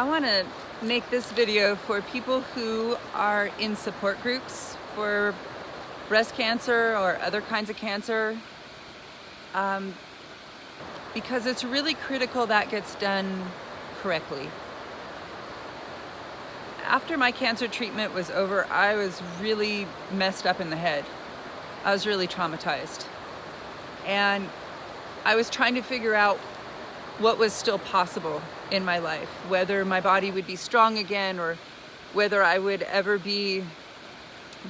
I want to make this video for people who are in support groups for breast cancer or other kinds of cancer, because it's really critical that gets done correctly. After my cancer treatment was over, I was really messed up in the head. I was really traumatized. And I was trying to figure out what was still possible in my life, whether my body would be strong again or whether I would ever be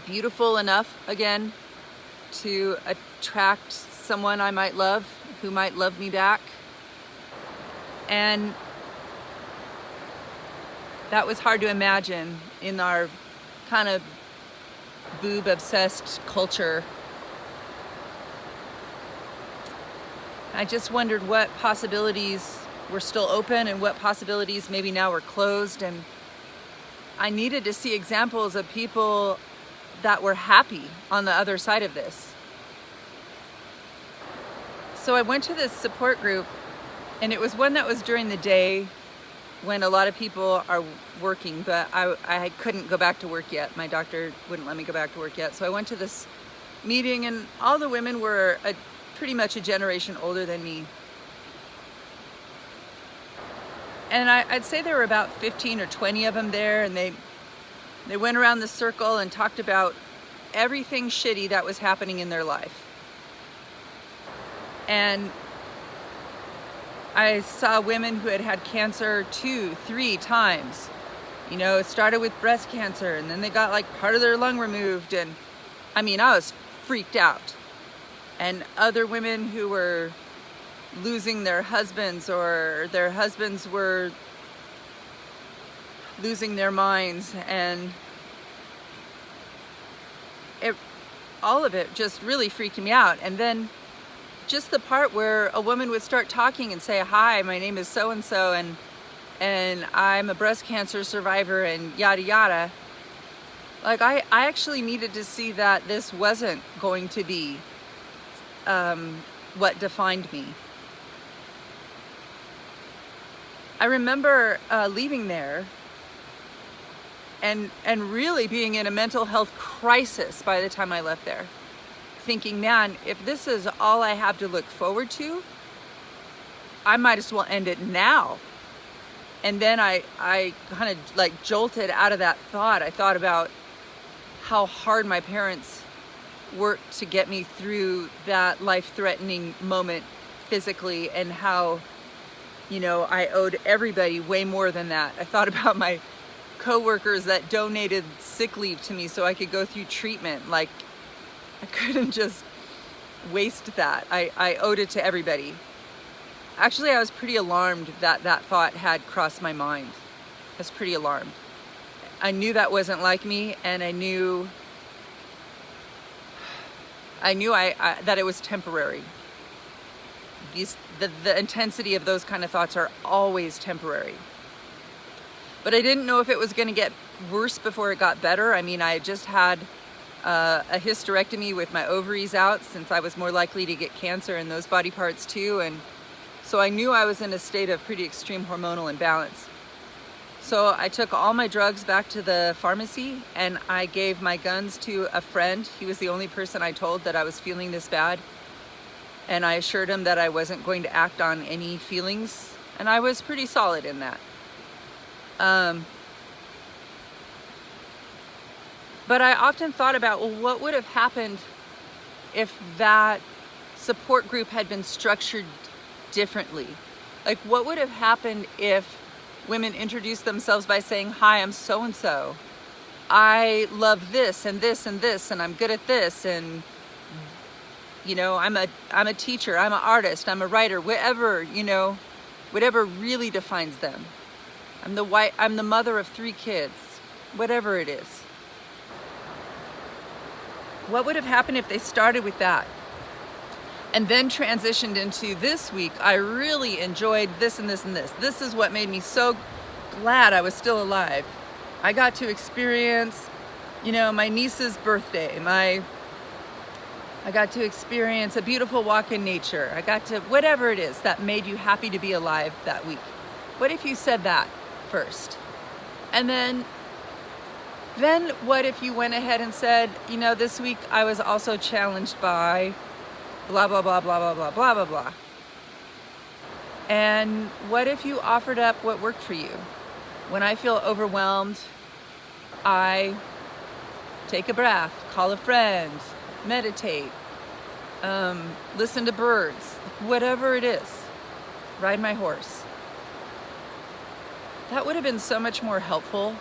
beautiful enough again to attract someone I might love, who might love me back. And that was hard to imagine in our kind of boob-obsessed culture. I just wondered what possibilities were still open and what possibilities maybe now were closed. And I needed to see examples of people that were happy on the other side of this. So I went to this support group, and it was one that was during the day when a lot of people are working, but I couldn't go back to work yet. My doctor wouldn't let me go back to work yet. So I went to this meeting, and all the women were pretty much a generation older than me. And I'd say there were about 15 or 20 of them there, and they went around the circle and talked about everything shitty that was happening in their life. And I saw women who had had cancer 2, 3 times. You know, it started with breast cancer, and then they got like part of their lung removed, and I mean, I was freaked out. And other women who were losing their husbands, or their husbands were losing their minds, and all of it just really freaked me out. And then just the part where a woman would start talking and say, "Hi, my name is so-and-so, and I'm a breast cancer survivor," and yada yada. Like, I actually needed to see that this wasn't going to be what defined me. I remember leaving there and really being in a mental health crisis by the time I left there. Thinking, man, if this is all I have to look forward to, I might as well end it now. And then I kind of like jolted out of that thought. I thought about how hard my parents worked to get me through that life-threatening moment physically, and how, you know, I owed everybody way more than that. I thought about my coworkers that donated sick leave to me so I could go through treatment. Like, I couldn't just waste that. I owed it to everybody. Actually, I was pretty alarmed that that thought had crossed my mind. I was pretty alarmed. I knew that wasn't like me, and I knew that it was temporary. The intensity of those kind of thoughts are always temporary. But I didn't know if it was going to get worse before it got better. I mean, I had just had a hysterectomy with my ovaries out, since I was more likely to get cancer in those body parts too. And so I knew I was in a state of pretty extreme hormonal imbalance. So I took all my drugs back to the pharmacy, and I gave my guns to a friend. He was the only person I told that I was feeling this bad. And I assured him that I wasn't going to act on any feelings. And I was pretty solid in that. But I often thought about, well, what would have happened if that support group had been structured differently? Like, what would have happened if women introduced themselves by saying, "Hi, I'm so-and-so. I love this and this and this, and I'm good at this, and, you know, I'm a teacher, I'm an artist, I'm a writer," whatever, you know, whatever really defines them. I'm the mother of 3 kids, whatever it is. What would have happened if they started with that and then transitioned into, "This week I really enjoyed this and this and this. This is what made me so glad I was still alive. I got to experience, you know, my niece's birthday. I got to experience a beautiful walk in nature. I got to, whatever it is that made you happy to be alive that week." What if you said that first. And then what if you went ahead and said, you know, this week I was also challenged by blah, blah, blah, blah, blah, blah, blah, blah, blah. And what if you offered up what worked for you? When I feel overwhelmed, I take a breath, call a friend, meditate, listen to birds, whatever it is, ride my horse. That would have been so much more helpful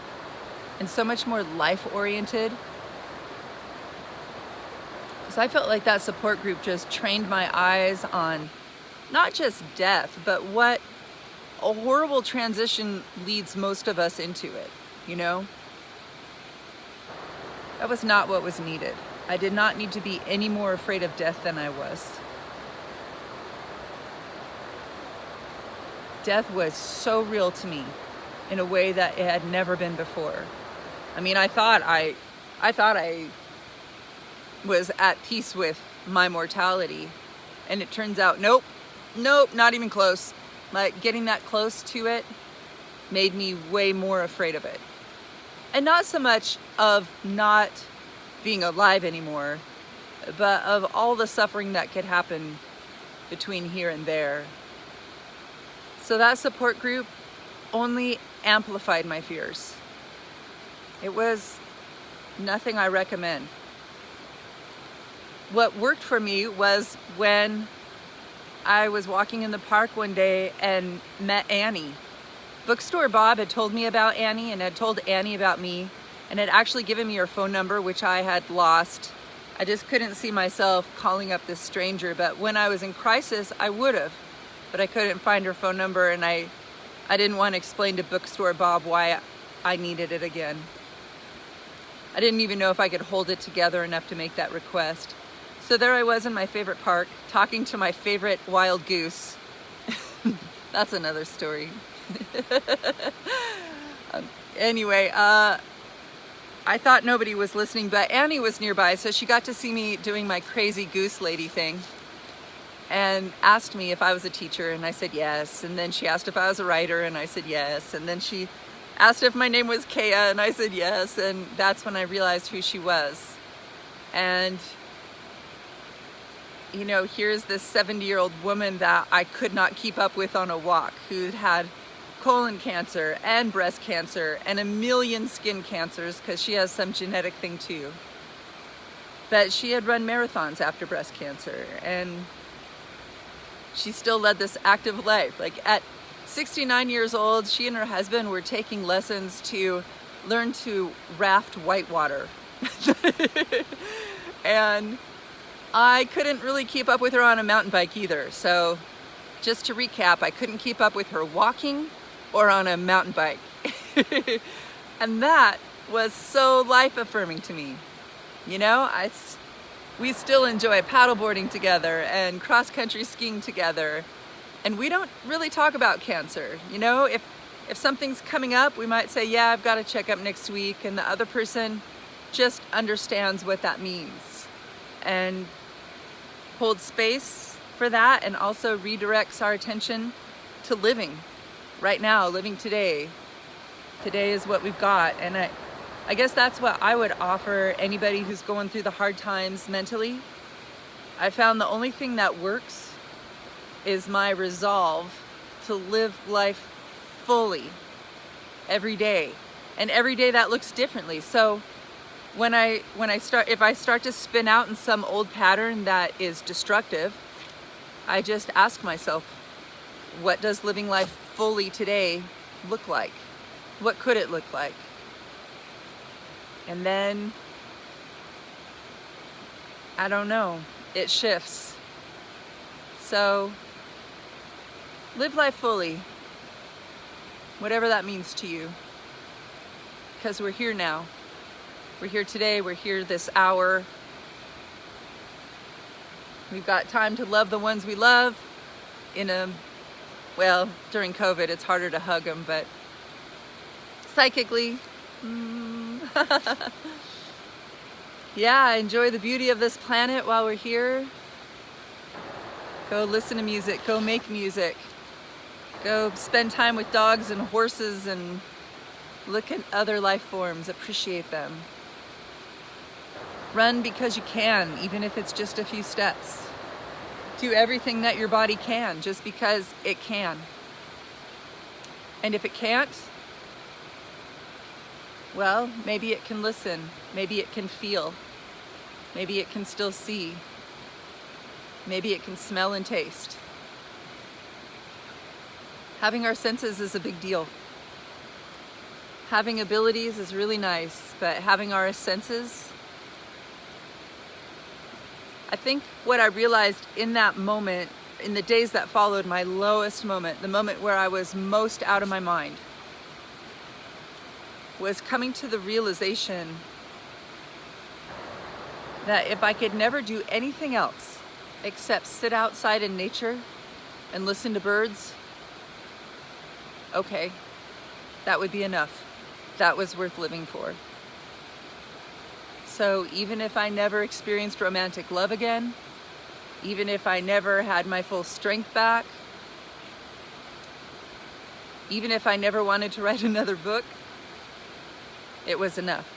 and so much more life-oriented. Because I felt like that support group just trained my eyes on not just death, but what a horrible transition leads most of us into it, you know? That was not what was needed. I did not need to be any more afraid of death than I was. Death was so real to me in a way that it had never been before. I mean, I thought I was at peace with my mortality, and it turns out, nope, not even close. Like, getting that close to it made me way more afraid of it. And not so much of not being alive anymore, but of all the suffering that could happen between here and there. So that support group only amplified my fears. It was nothing I recommend. What worked for me was when I was walking in the park one day and met Annie. Bookstore Bob had told me about Annie and had told Annie about me and had actually given me her phone number, which I had lost. I just couldn't see myself calling up this stranger, but when I was in crisis, I would have, but I couldn't find her phone number, and I didn't want to explain to Bookstore Bob why I needed it again. I didn't even know if I could hold it together enough to make that request. So there I was in my favorite park, talking to my favorite wild goose. That's another story. Anyway, I thought nobody was listening, but Annie was nearby, so she got to see me doing my crazy goose lady thing and asked me if I was a teacher, and I said yes. And then she asked if I was a writer, and I said yes. And then she asked if my name was Kea, and I said yes. And that's when I realized who she was. And you know, here's this 70-year-old woman that I could not keep up with on a walk, who'd had colon cancer and breast cancer and a million skin cancers because she has some genetic thing too. But she had run marathons after breast cancer, and she still led this active life. Like at 69 years old, she and her husband were taking lessons to learn to raft whitewater. And I couldn't really keep up with her on a mountain bike either. So just to recap, I couldn't keep up with her walking or on a mountain bike. And that was so life affirming to me. You know, we still enjoy paddleboarding together and cross country skiing together. And we don't really talk about cancer. You know, if something's coming up, we might say, yeah, I've got to check up next week. And the other person just understands what that means and holds space for that, and also redirects our attention to living right now, living today. Today is what we've got. And I guess that's what I would offer anybody who's going through the hard times mentally. I found the only thing that works is my resolve to live life fully every day. And every day that looks differently. So if I start to spin out in some old pattern that is destructive, I just ask myself, what does living life fully today look like? What could it look like? And then, I don't know, it shifts. So, live life fully, whatever that means to you, because we're here now. We're here today, we're here this hour. We've got time to love the ones we love during COVID, it's harder to hug them, but psychically, yeah, enjoy the beauty of this planet while we're here. Go listen to music, go make music. Go spend time with dogs and horses and look at other life forms, appreciate them. Run because you can, even if it's just a few steps. Do everything that your body can, just because it can. And if it can't, well, maybe it can listen, maybe it can feel, maybe it can still see, maybe it can smell and taste. Having our senses is a big deal. Having abilities is really nice, but having our senses, I think what I realized in that moment, in the days that followed my lowest moment, the moment where I was most out of my mind, was coming to the realization that if I could never do anything else except sit outside in nature and listen to birds, okay, that would be enough. That was worth living for. So even if I never experienced romantic love again, even if I never had my full strength back, even if I never wanted to write another book, it was enough.